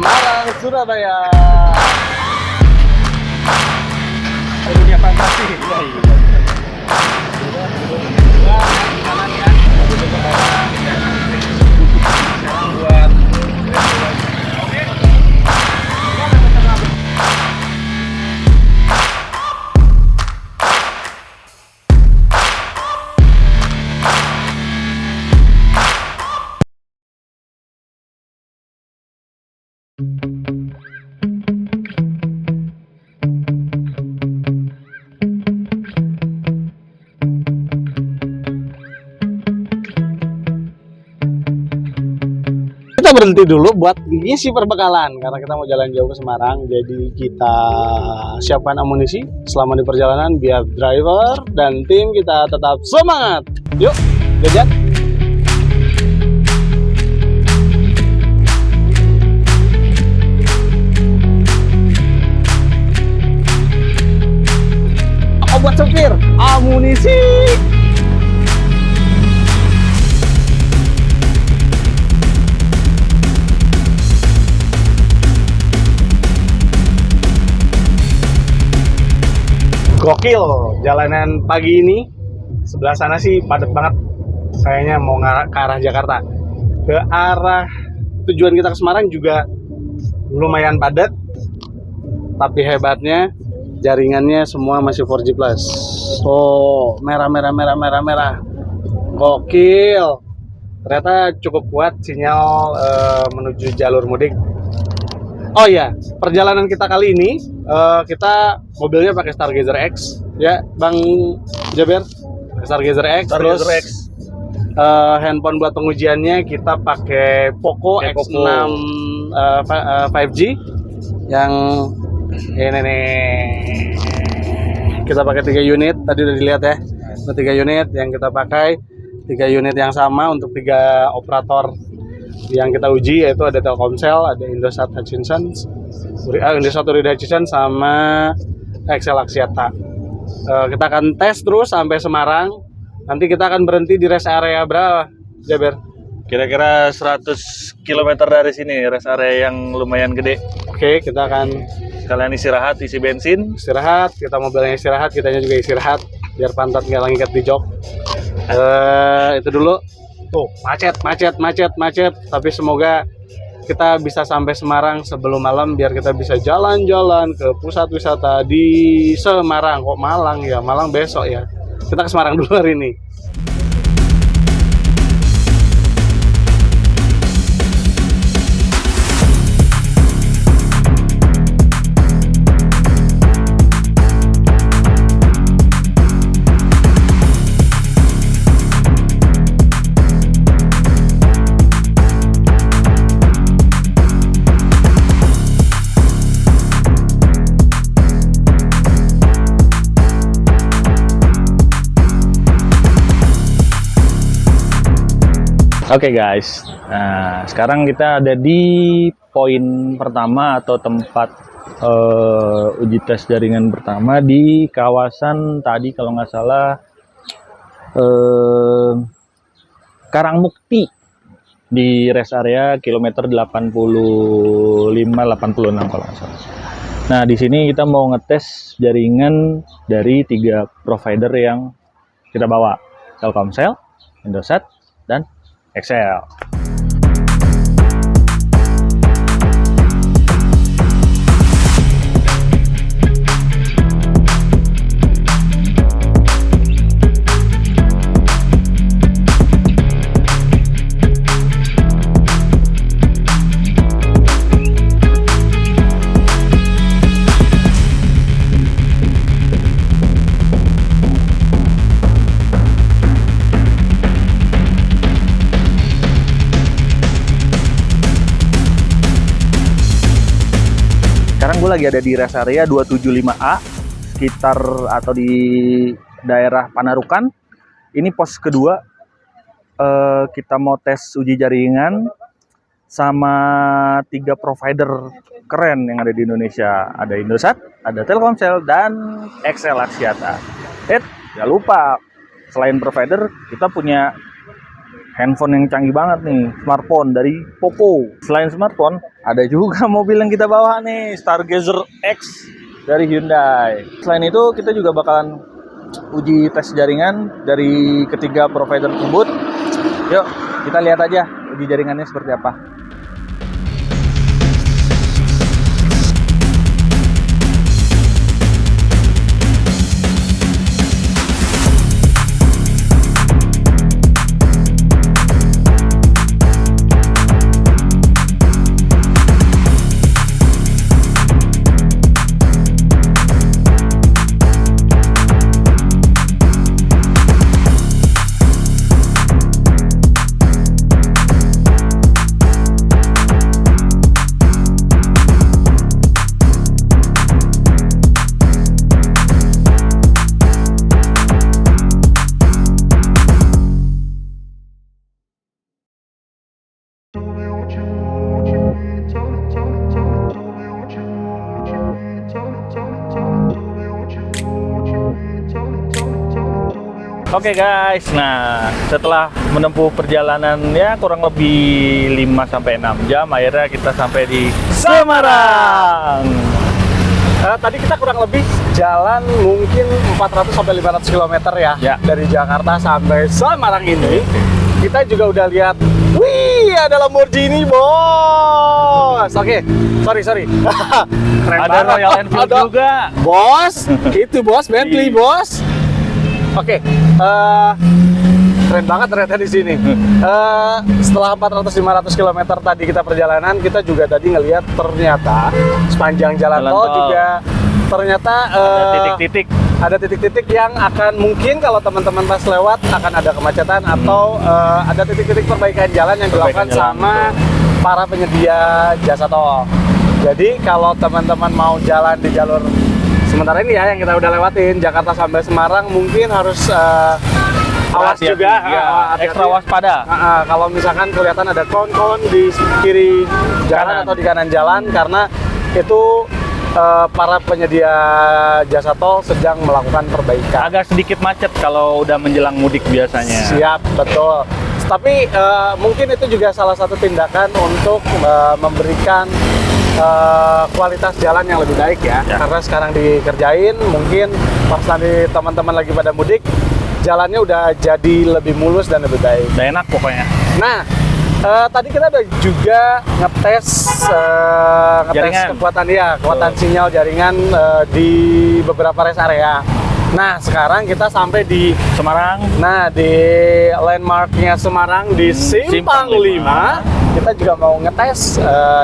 Semarang, Surabaya. Dunia fantasi. Kita berhenti dulu buat ngisi perbekalan karena kita mau jalan jauh ke Semarang. Jadi kita siapkan amunisi selama di perjalanan biar driver dan tim kita tetap semangat. Yuk, jajan. Buat supir, amunisi. Gokil, jalanan pagi ini sebelah sana sih padat banget. Kayaknya mau ke arah Jakarta. Ke arah tujuan kita ke Semarang juga lumayan padat. Tapi hebatnya jaringannya semua masih 4G plus. Oh, merah. Gokil. Ternyata cukup kuat sinyal menuju jalur mudik. Oh iya, perjalanan kita kali ini kita mobilnya pakai Stargazer X, ya, Bang Jaber. Stargazer X. Stargazer terus X. Handphone buat pengujiannya kita pakai Poco X6 5G yang ini nih. Kita pakai 3 unit, tadi udah dilihat ya. Ada 3 unit yang kita pakai, 3 unit yang sama untuk 3 operator yang kita uji, yaitu ada Telkomsel, ada Indosat Hutchinson, Indosat Hutchinson sama XL Axiata. Kita akan tes terus sampai Semarang. Nanti kita akan berhenti di rest area berapa, Jaber? Kira-kira 100 km dari sini, rest area yang lumayan gede. Oke, kita akan Kalian istirahat, isi bensin. istirahat, kita mobilnya istirahat, kitanya juga istirahat, biar pantat nggak ngikat di jok. Itu dulu. Tuh, macet. Tapi semoga kita bisa sampai Semarang sebelum malam biar kita bisa jalan-jalan ke pusat wisata di Semarang. Kok Malang ya? Malang besok ya. Kita ke Semarang dulu hari ini. Oke guys, nah sekarang kita ada di poin pertama atau tempat uji tes jaringan pertama di kawasan tadi kalau nggak salah Karangmukti di rest area kilometer 85-86 kalau nggak salah. Nah di sini kita mau ngetes jaringan dari 3 provider yang kita bawa, Telkomsel, Indosat, dan XL. Sekarang gue lagi ada di rest area 275A sekitar atau di daerah Panarukan. Ini pos kedua. Kita mau tes uji jaringan sama 3 provider keren yang ada di Indonesia. Ada Indosat, ada Telkomsel, dan XL Axiata. Jangan lupa, selain provider, kita punya handphone yang canggih banget nih, smartphone dari Poco. Selain smartphone, ada juga mobil yang kita bawa nih, Stargazer X dari Hyundai. Selain itu, kita juga bakalan uji tes jaringan dari ketiga provider tersebut. Yuk, kita lihat aja uji jaringannya seperti apa. Oke guys, nah setelah menempuh perjalanan ya kurang lebih 5-6 jam, akhirnya kita sampai di Semarang. Tadi kita kurang lebih jalan mungkin 400-500 km ya, dari Jakarta sampai Semarang ini. Kita juga udah lihat, wih ada Lamborghini bos. Oke, sorry. Keren Ada banget. Royal Enfield juga. Bos, itu bos, Bentley bos. Oke, keren banget ternyata di sini. Setelah 400-500 km tadi kita perjalanan, kita juga tadi ngelihat ternyata sepanjang jalan tol juga ternyata ada titik-titik yang akan mungkin kalau teman-teman pas lewat akan ada kemacetan atau ada titik-titik perbaikan jalan yang dilakukan sama para penyedia jasa tol. Jadi kalau teman-teman mau jalan di jalur sementara ini ya yang kita udah lewatin Jakarta sampai Semarang mungkin harus awas juga, ekstra waspada. Kalau misalkan kelihatan ada kon-kon di kiri jalan atau di kanan jalan karena itu para penyedia jasa tol sedang melakukan perbaikan. Agak sedikit macet kalau udah menjelang mudik biasanya. Siap, betul. Tapi mungkin itu juga salah satu tindakan untuk memberikan kualitas jalan yang lebih baik ya. Karena sekarang dikerjain, mungkin pas nanti teman-teman lagi pada mudik, jalannya udah jadi lebih mulus dan lebih baik. Udah enak pokoknya. Nah, tadi kita ada juga ngetes kekuatan sinyal jaringan di beberapa rest area. Nah, sekarang kita sampai di Semarang. Nah, di landmarknya Semarang di Simpang 5. Kita juga mau ngetes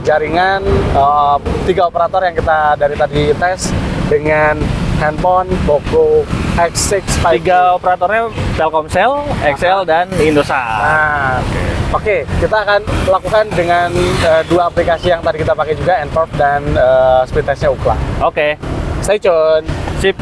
jaringan 3 operator yang kita dari tadi tes dengan handphone Poco X6 5G. 3 operatornya Telkomsel, XL, dan Indosat. Nah, oke, kita akan lakukan dengan 2 aplikasi yang tadi kita pakai juga, Nperf dan speed testnya Ookla. Oke, Stay tune. sip.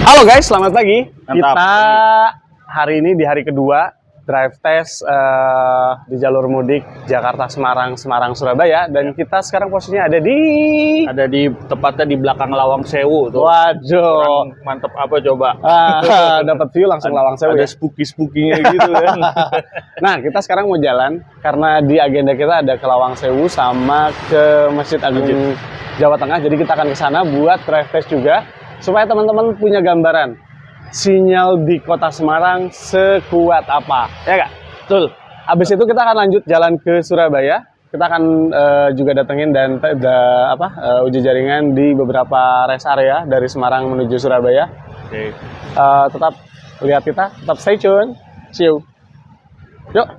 Halo guys, selamat pagi. Mantap. Kita hari ini di hari kedua drive test di jalur mudik Jakarta Semarang, Semarang Surabaya, dan kita sekarang posisinya ada di Tepatnya di belakang Lawang Sewu tuh. waduh, Mantep apa coba? dapat view langsung Lawang Sewu Ada ya. spooky-spookinya gitu kan. Nah, kita sekarang mau jalan karena di agenda kita ada ke Lawang Sewu sama ke Masjid Agung Jawa Tengah. Jadi kita akan ke sana buat drive test juga supaya teman-teman punya gambaran sinyal di kota Semarang sekuat apa, ya nggak? Betul. Habis itu kita akan lanjut jalan ke Surabaya. Kita akan juga datengin dan uji jaringan di beberapa rest area dari Semarang menuju Surabaya. Oke. Tetap lihat kita, tetap stay tune. See you. Yuk.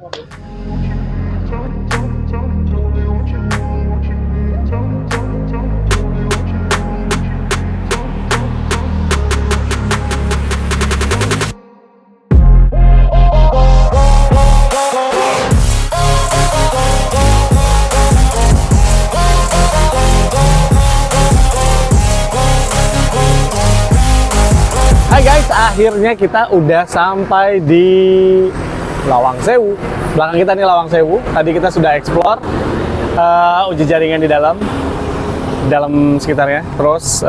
akhirnya kita udah sampai di Lawang Sewu. Belakang kita nih Lawang Sewu. Tadi kita sudah explore, uji jaringan di dalam sekitarnya. Terus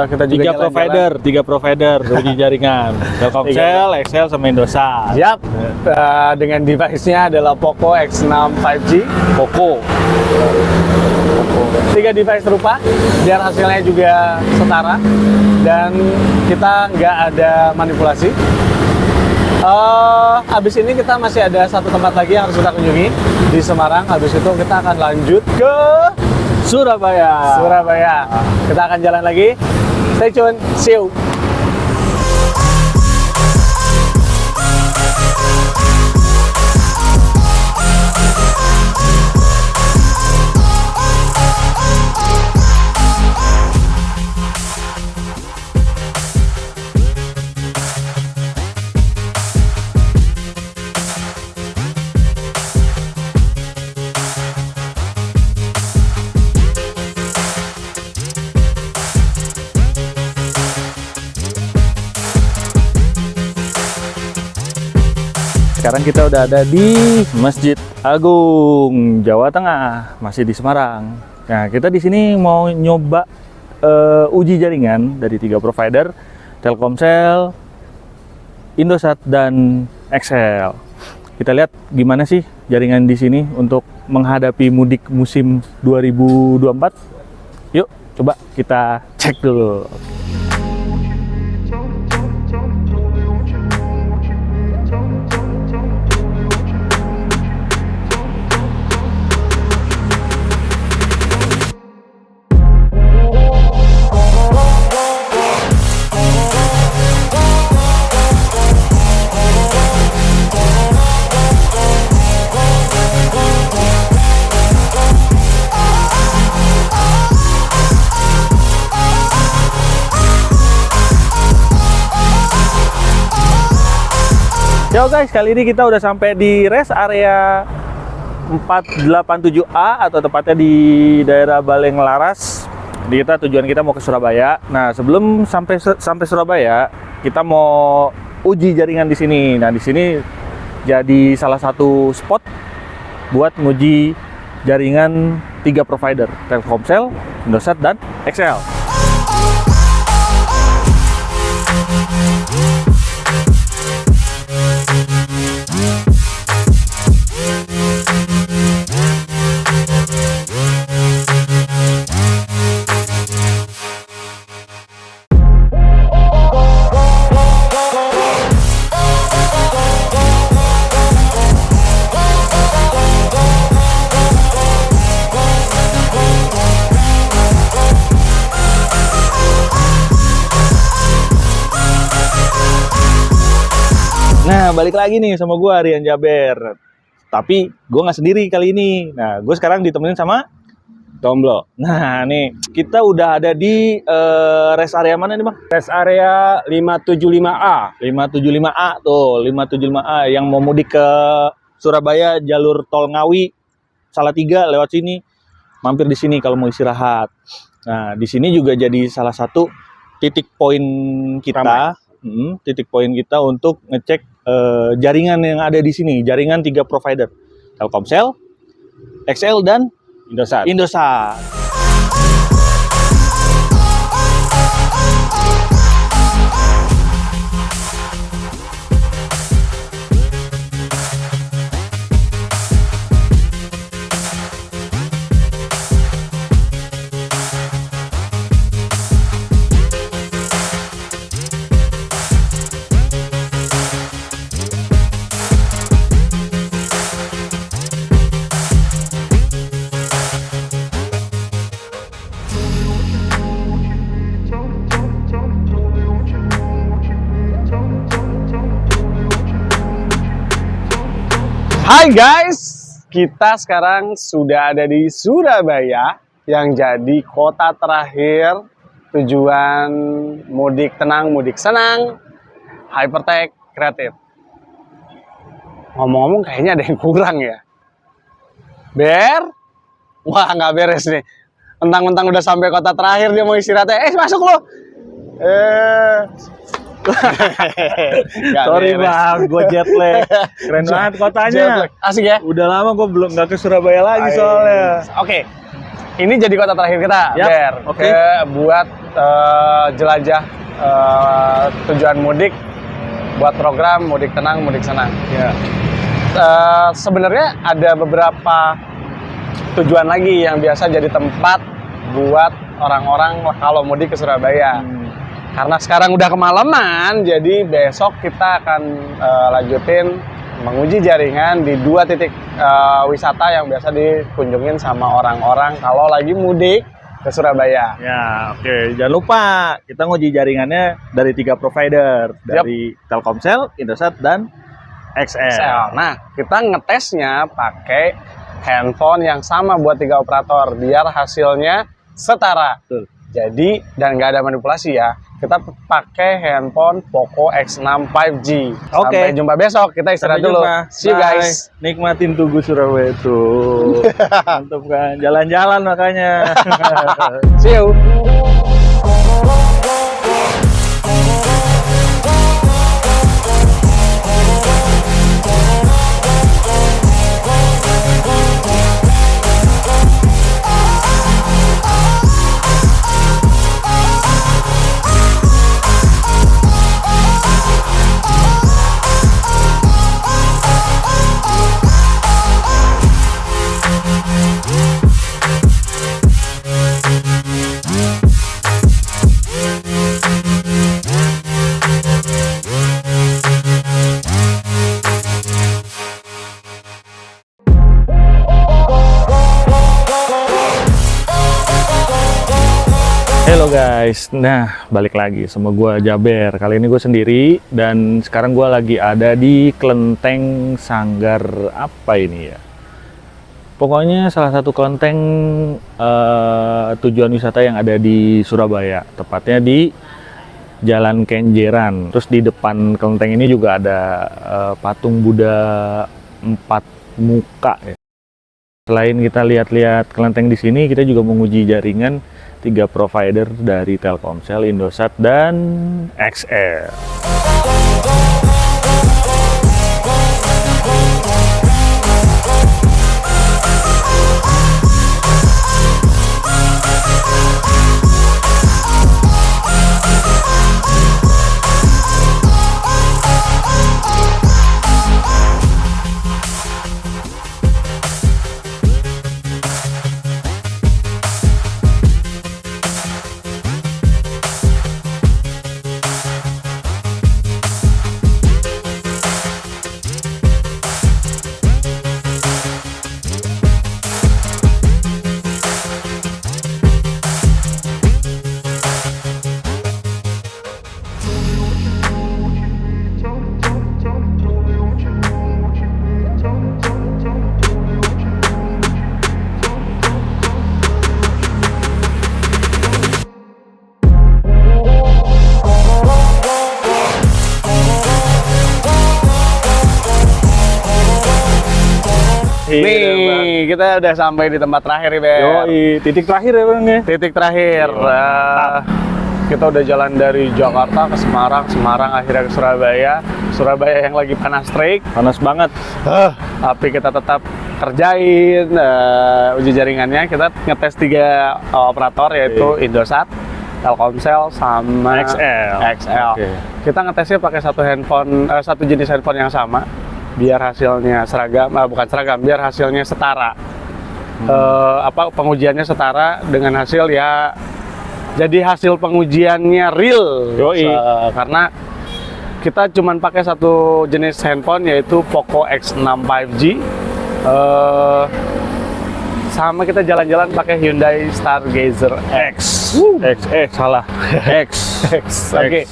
kita juga tiga provider uji jaringan. Telkomsel, XL, sama Indosat. Yap, dengan device-nya adalah Poco X6 5G. Poco. 3 device serupa, biar hasilnya juga setara dan kita nggak ada manipulasi. Habis ini kita masih ada satu tempat lagi yang harus kita kunjungi di Semarang. Habis itu kita akan lanjut ke Surabaya. Kita akan jalan lagi. Stay tune. See you. Sekarang kita udah ada di Masjid Agung, Jawa Tengah, masih di Semarang. Nah, kita di sini mau nyoba uji jaringan dari 3 provider, Telkomsel, Indosat, dan XL. Kita lihat gimana sih jaringan di sini untuk menghadapi mudik musim 2024. Yuk, coba kita cek dulu. Yo guys, kali ini kita udah sampai di rest area 487A atau tepatnya di daerah Balenglaras. Tujuan kita mau ke Surabaya. Nah, sebelum sampai Surabaya, kita mau uji jaringan di sini. Nah, di sini jadi salah satu spot buat nguji jaringan 3 provider, Telkomsel, Indosat, dan XL. Nah, balik lagi nih sama gue, Rian Jaber. Tapi gue nggak sendiri kali ini. Nah, gue sekarang ditemenin sama Tomblo. Nah, nih kita udah ada di rest area mana nih, Bang? Rest area 575A. 575A tuh, 575A yang mau mudik ke Surabaya jalur Tol Ngawi Salatiga lewat sini. Mampir di sini kalau mau istirahat. Nah, di sini juga jadi salah satu titik poin kita. Titik poin kita untuk ngecek jaringan yang ada di sini, jaringan 3 provider, Telkomsel, XL, dan Indosat. Hai guys, kita sekarang sudah ada di Surabaya yang jadi kota terakhir tujuan mudik tenang, mudik senang, hypertech, kreatif. Ngomong-ngomong kayaknya ada yang kurang ya. Ber? Wah, nggak beres nih. Mentang-mentang udah sampai kota terakhir dia mau istirahat. Masuk lo. Nggak Sorry beres. bang, gue jet lag. Keren banget kotanya. Jet lag. Asik ya? Udah lama gue belum nggak ke Surabaya lagi soalnya. Oke. Ini jadi kota terakhir kita, Yap, Ber. oke. Buat jelajah tujuan mudik, buat program mudik tenang, mudik senang. Ya. Sebenarnya ada beberapa tujuan lagi yang biasa jadi tempat buat orang-orang kalau mudik ke Surabaya. Karena sekarang udah kemalaman, jadi besok kita akan lanjutin menguji jaringan di 2 titik wisata yang biasa dikunjungin sama orang-orang kalau lagi mudik ke Surabaya. Ya, oke. Jangan lupa kita nguji jaringannya dari 3 provider, dari Telkomsel, Indosat, dan XL. Nah, kita ngetesnya pakai handphone yang sama buat 3 operator biar hasilnya setara. Betul. Jadi, dan nggak ada manipulasi ya, kita pakai handphone Poco X6 5G. Oke. Sampai jumpa besok, kita istirahat Sampai dulu. jumpa. See you Bye. guys. Nikmatin Tugu Surabaya tuh. Mantap kan? Jalan-jalan makanya. See you. Halo guys, nah balik lagi sama gua Jaber. Kali ini gue sendiri dan sekarang gua lagi ada di kelenteng Sanggar apa ini ya? Pokoknya salah satu kelenteng tujuan wisata yang ada di Surabaya, tepatnya di Jalan Kenjeran. Terus di depan kelenteng ini juga ada patung Buddha 4 muka ya. Selain kita lihat-lihat kelenteng di sini, kita juga menguji jaringan 3 provider dari Telkomsel, Indosat, dan XL. Nih, kita udah sampai di tempat terakhir nih, Ber. Yoi, titik terakhir ya bang ya? Titik terakhir. Kita udah jalan dari Jakarta ke Semarang, Semarang akhirnya ke Surabaya. Surabaya yang lagi panas terik. Panas banget. Tapi kita tetap kerjain uji jaringannya. Kita ngetes 3 operator yaitu Indosat, Telkomsel, sama XL. Oke. Kita ngetesnya pakai satu jenis handphone yang sama biar hasilnya seragam, bukan seragam, biar hasilnya setara. Pengujiannya setara dengan hasil ya. Jadi hasil pengujiannya real. Yoi. Karena kita cuman pakai satu jenis handphone yaitu Poco X6 5G. Sama kita jalan-jalan pakai Hyundai Stargazer X. Salah. X. Oke.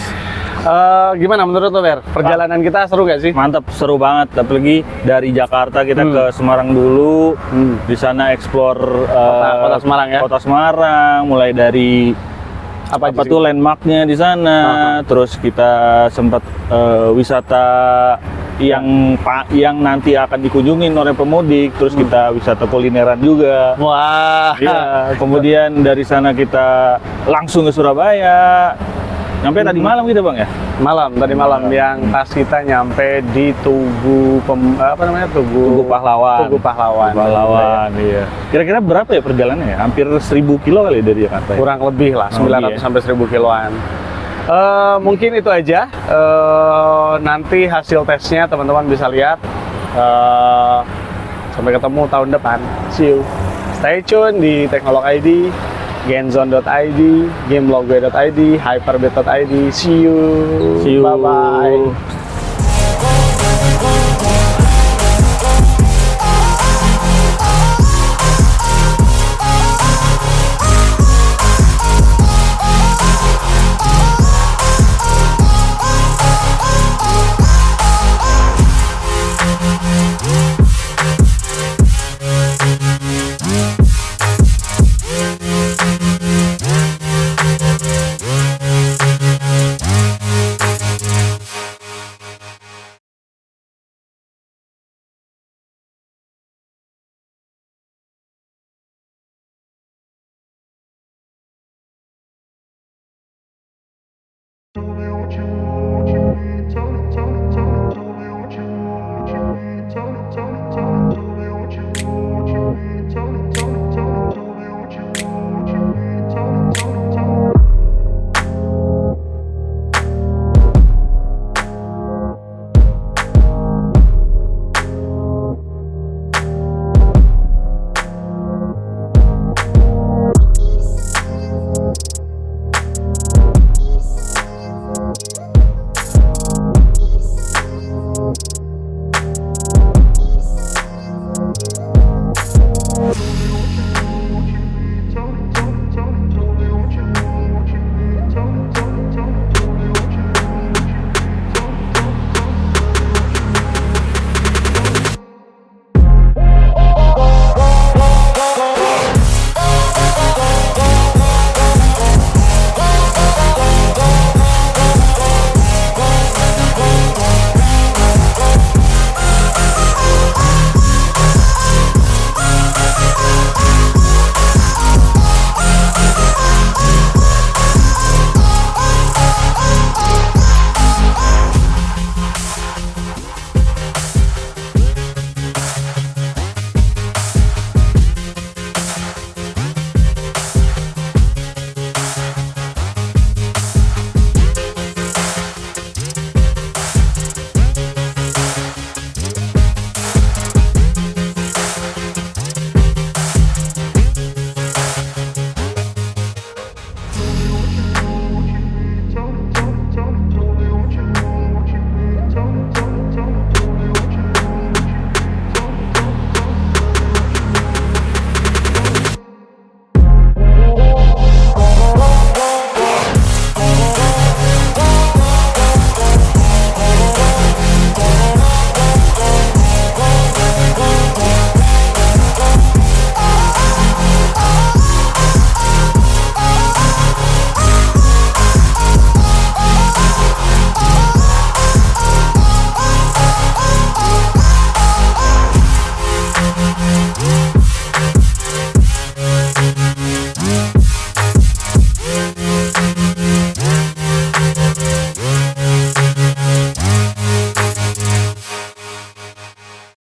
Gimana menurut lo, Ber? Perjalanan kita seru gak sih? Mantap, seru banget. Apalagi dari Jakarta kita ke Semarang dulu. Di sana explore Kota Semarang ya? Kota Semarang, mulai dari apa aja sih? tuh landmarknya di sana. Terus kita sempat wisata yang nanti akan dikunjungin oleh pemudik. Terus kita wisata kulineran juga. Wah. Iya, kemudian dari sana kita langsung ke Surabaya. Nyampe tadi malam gitu bang ya? Tadi malam yang pas kita nyampe di Tugu Tugu Pahlawan. Tugu Pahlawan. Pahlawan, iya. Kira-kira berapa ya perjalanannya ya? Hampir 1000 kilo kali dari Jakarta ya? Kurang lebih lah, 900 sampai 1000 kiloan. Mungkin itu aja. Nanti hasil tesnya teman-teman bisa lihat. Sampai ketemu tahun depan. See you. Stay tune di Teknolog ID, Genzone.id, Gamelogue.id, Hyperbit.id. See you. See you. Bye-bye.